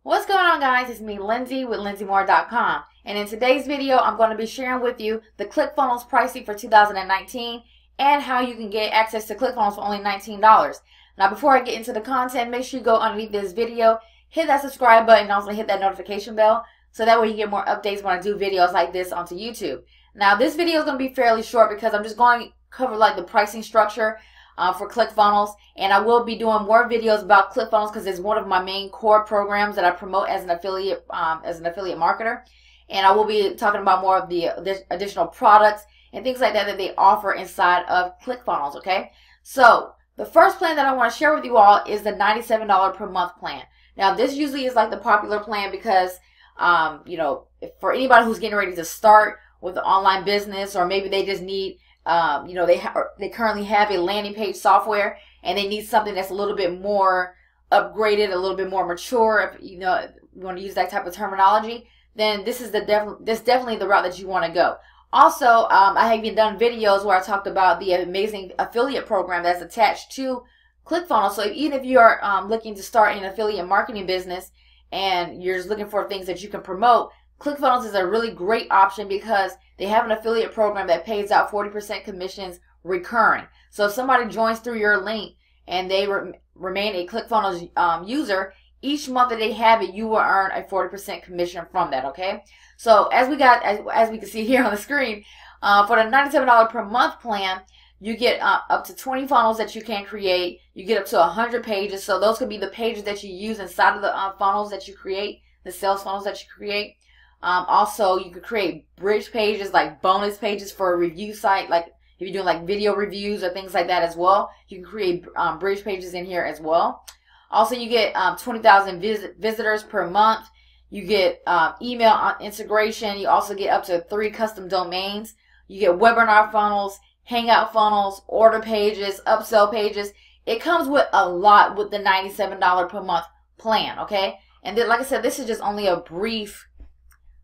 What's going on, guys? It's me, Lindsay, with LindsayMoore.com. And in today's video, I'm going to be sharing with you the Clickfunnels pricing for 2019 and how you can get access to Clickfunnels for only $19. Now, before I get into the content, make sure you go underneath this video, hit that subscribe button, and also hit that notification bell so that way you get more updates when I do videos like this onto YouTube. Now, this video is going to be fairly short because I'm just going to cover like the pricing structure for Clickfunnels, and I will be doing more videos about Clickfunnels because it's one of my main core programs that I promote as an affiliate marketer. And I will be talking about more of the additional products and things like that that they offer inside of Clickfunnels. Okay, so the first plan that I want to share with you all is the $97 per month plan. Now, this usually is like the popular plan because for anybody who's getting ready to start with an online business, or maybe they just need they currently have a landing page software and they need something that's a little bit more upgraded, a little bit more mature, if you want to use that type of terminology, then this is definitely the route that you want to go. Also, I have even done videos where I talked about the amazing affiliate program that's attached to Clickfunnels. So even if you are looking to start an affiliate marketing business and you're just looking for things that you can promote, Clickfunnels is a really great option because they have an affiliate program that pays out 40% commissions recurring. So if somebody joins through your link and they remain a Clickfunnels user, each month that they have it, you will earn a 40% commission from that. Okay. So as we can see here on the screen, for the $97 per month plan, you get up to 20 funnels that you can create. You get up to 100 pages. So those could be the pages that you use inside of the funnels that you create, the sales funnels that you create. Also, you could create bridge pages, like bonus pages for a review site, like if you're doing like video reviews or things like that as well. You can create bridge pages in here as well. Also, you get 20,000 visitors per month. You get email integration. You also get up to 3 custom domains. You get webinar funnels, hangout funnels, order pages, upsell pages. It comes with a lot with the $97 per month plan, okay? And then, like I said, this is just only a brief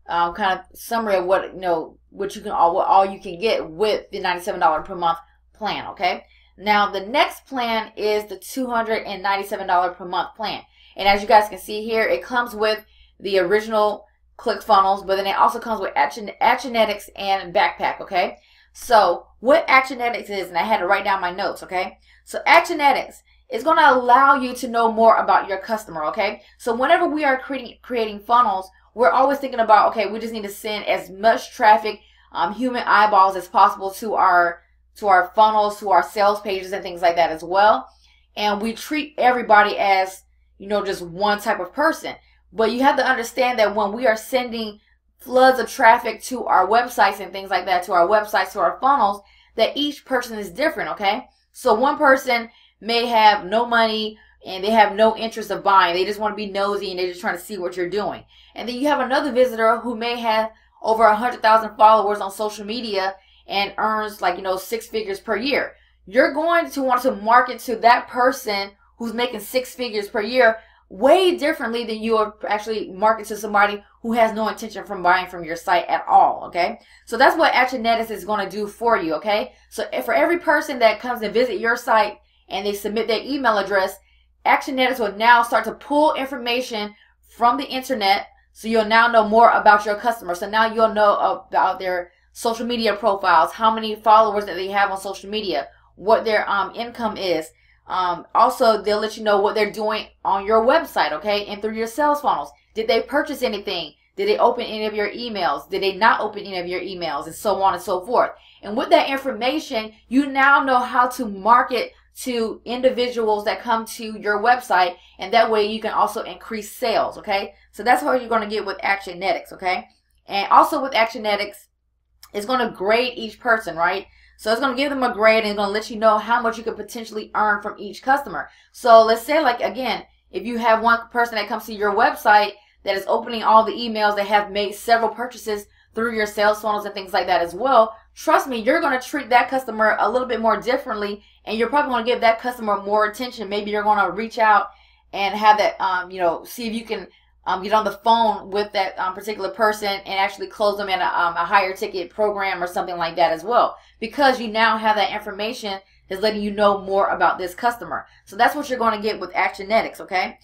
kind of summary of what all you can get with the $97 per month plan. Okay. Now the next plan is the $297 per month plan, and as you guys can see here, it comes with the original Clickfunnels, but then it also comes with Actionetics and Backpack. Okay. So what Actionetics is, and I had to write down my notes. Okay. So Actionetics is going to allow you to know more about your customer. Okay. So whenever we are creating funnels, we're always thinking about, okay, we just need to send as much traffic, human eyeballs as possible to our funnels, to our sales pages and things like that as well. And we treat everybody as, just one type of person. But you have to understand that when we are sending floods of traffic to our websites and things like that, to our websites, to our funnels, that each person is different, okay? So one person may have no money and they have no interest of buying. They just want to be nosy and they're just trying to see what you're doing. And then you have another visitor who may have over 100,000 followers on social media and earns 6 figures per year. You're going to want to market to that person who's making 6 figures per year way differently than you are actually market to somebody who has no intention from buying from your site at all. Okay. So that's what Actionetics is going to do for you. Okay. So for every person that comes and visit your site and they submit their email address, Actionetics will now start to pull information from the internet, so you'll now know more about your customer. So now you'll know about their social media profiles, how many followers that they have on social media, what their income is. Also, they'll let you know what they're doing on your website, okay, and through your sales funnels. Did they purchase anything? Did they open any of your emails? Did they not open any of your emails? And so on and so forth. And with that information, you now know how to market to individuals that come to your website, and that way you can also increase sales. Okay, so that's what you're going to get with Actionetics. Okay, and also with Actionetics, it's going to grade each person, right? So it's going to give them a grade and it's going to let you know how much you could potentially earn from each customer. So let's say, like, again, if you have one person that comes to your website that is opening all the emails, that have made several purchases through your sales funnels and things like that as well, trust me, you're going to treat that customer a little bit more differently, and you're probably going to give that customer more attention. Maybe you're going to reach out and have that, see if you can get on the phone with that particular person and actually close them in a higher ticket program or something like that as well, because you now have that information is letting you know more about this customer. So that's what you're going to get with Actionetics. Okay.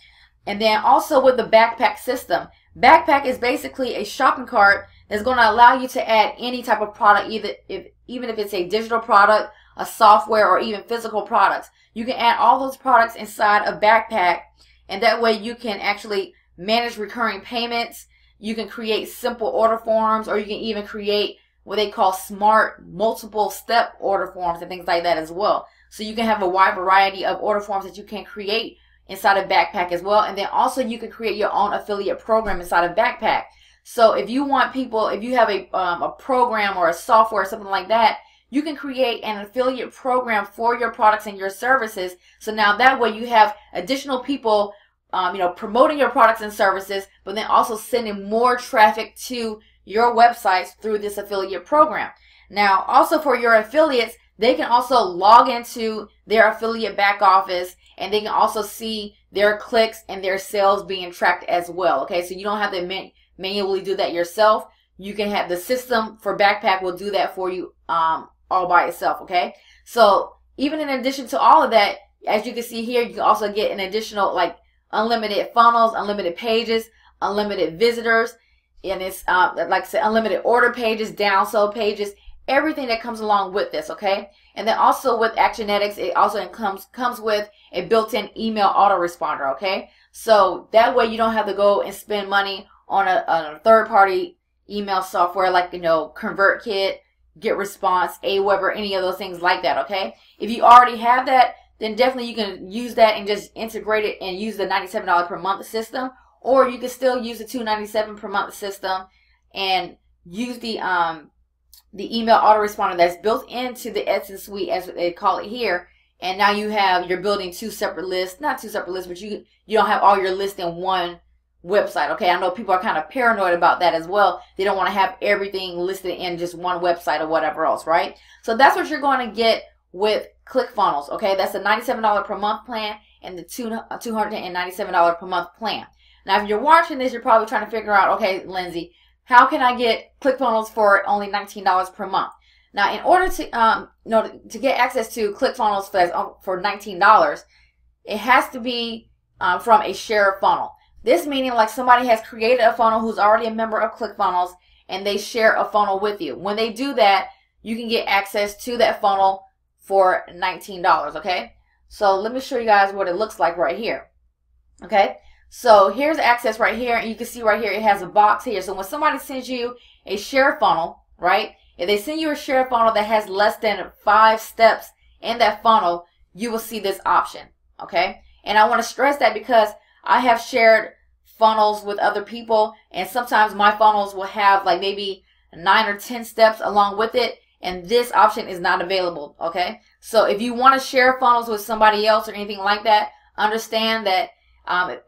And then also with the backpack system. Backpack is basically a shopping cart that's going to allow you to add any type of product, even if it's a digital product, a software, or even physical products. You can add all those products inside a backpack, and that way you can actually manage recurring payments. You can create simple order forms, or you can even create what they call smart multiple step order forms and things like that as well. So you can have a wide variety of order forms that you can create inside a backpack as well. And then also you can create your own affiliate program inside a backpack. So if you want people, if you have a program or a software or something like that, you can create an affiliate program for your products and your services. So now that way you have additional people promoting your products and services, but then also sending more traffic to your websites through this affiliate program. Now, also for your affiliates, they can also log into their affiliate back office, and they can also see their clicks and their sales being tracked as well. Okay, so you don't have to manually do that yourself. You can have the system for Backpack will do that for you all by itself. Okay, so even in addition to all of that, as you can see here, you can also get an additional like unlimited funnels, unlimited pages, unlimited visitors, and it's like I said, unlimited order pages, download pages, everything that comes along with this. Okay, and then also with Actionetics, it also comes with a built-in email autoresponder. Okay, so that way you don't have to go and spend money on a third-party email software like ConvertKit, GetResponse, Aweber, any of those things like that. Okay, if you already have that, then definitely you can use that and just integrate it and use the $97 per month system, or you can still use the $297 per month system and use the email autoresponder that's built into the Etsy suite, as they call it here. And now you're building two separate lists, not two separate lists, but you don't have all your lists in one website. Okay, I know people are kind of paranoid about that as well. They don't want to have everything listed in just one website or whatever else, right? So that's what you're going to get with Clickfunnels. Okay, that's the $97 per month plan and the $297 per month plan. Now, if you're watching this, you're probably trying to figure out, okay, Lindsay, how can I get Clickfunnels for only $19 per month? Now, in order to to get access to Clickfunnels for $19, it has to be from a share funnel. This meaning like somebody has created a funnel who's already a member of Clickfunnels, and they share a funnel with you. When they do that, you can get access to that funnel for $19. Okay, so let me show you guys what it looks like right here. Okay, so here's access right here, and you can see right here it has a box here. So when somebody sends you a share funnel, right, if they send you a share funnel that has less than 5 steps in that funnel, you will see this option. Okay, and I want to stress that because I have shared funnels with other people, and sometimes my funnels will have like maybe 9 or 10 steps along with it, and this option is not available. Okay, so if you want to share funnels with somebody else or anything like that, understand that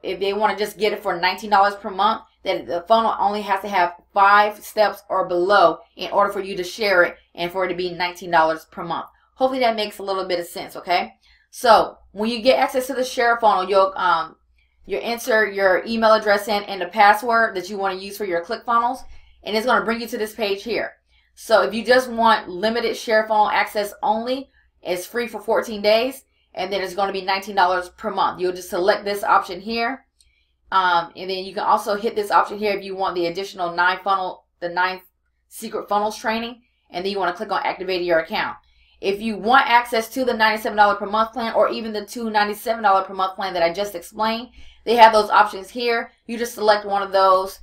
if they want to just get it for $19 per month, that the funnel only has to have 5 steps or below in order for you to share it and for it to be $19 per month. Hopefully that makes a little bit of sense. Okay, so when you get access to the share funnel, you'll enter your email address in and the password that you want to use for your Clickfunnels, and it's going to bring you to this page here. So if you just want limited share funnel access only, it's free for 14 days, and then it's going to be $19 per month. You'll just select this option here, and then you can also hit this option here if you want the additional 9 secret funnels training, and then you want to click on activate your account. If you want access to the $97 per month plan or even the $297 per month plan that I just explained, they have those options here. You just select one of those.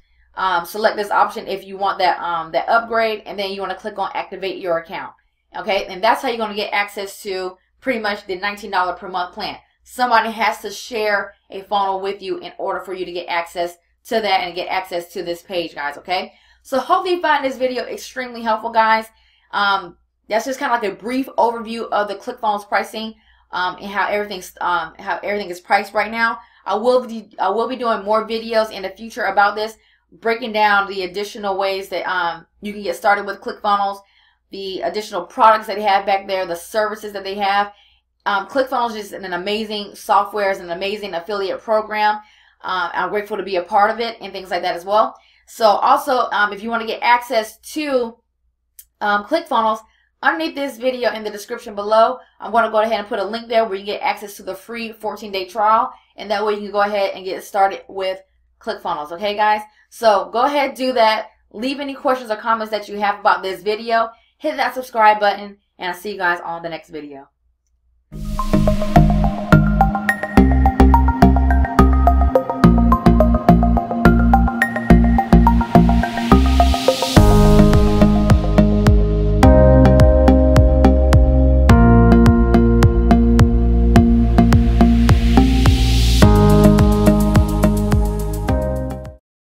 Select this option if you want that upgrade, and then you want to click on activate your account. Okay, and that's how you're going to get access to pretty much the $19 per month plan. Somebody has to share a funnel with you in order for you to get access to that and get access to this page, guys. Okay, so hopefully you find this video extremely helpful, guys. That's just kind of like a brief overview of the Clickfunnels pricing and how everything is priced right now. I will be doing more videos in the future about this, breaking down the additional ways that you can get started with Clickfunnels, the additional products that they have back there, the services that they have. Clickfunnels is an amazing software, is an amazing affiliate program. I'm grateful to be a part of it and things like that as well. So also, if you want to get access to Clickfunnels, Underneath this video in the description below, I'm going to go ahead and put a link there where you get access to the free 14-day trial, and that way you can go ahead and get started with Clickfunnels. Okay, guys? So go ahead, do that. Leave any questions or comments that you have about this video. Hit that subscribe button, and I'll see you guys on the next video.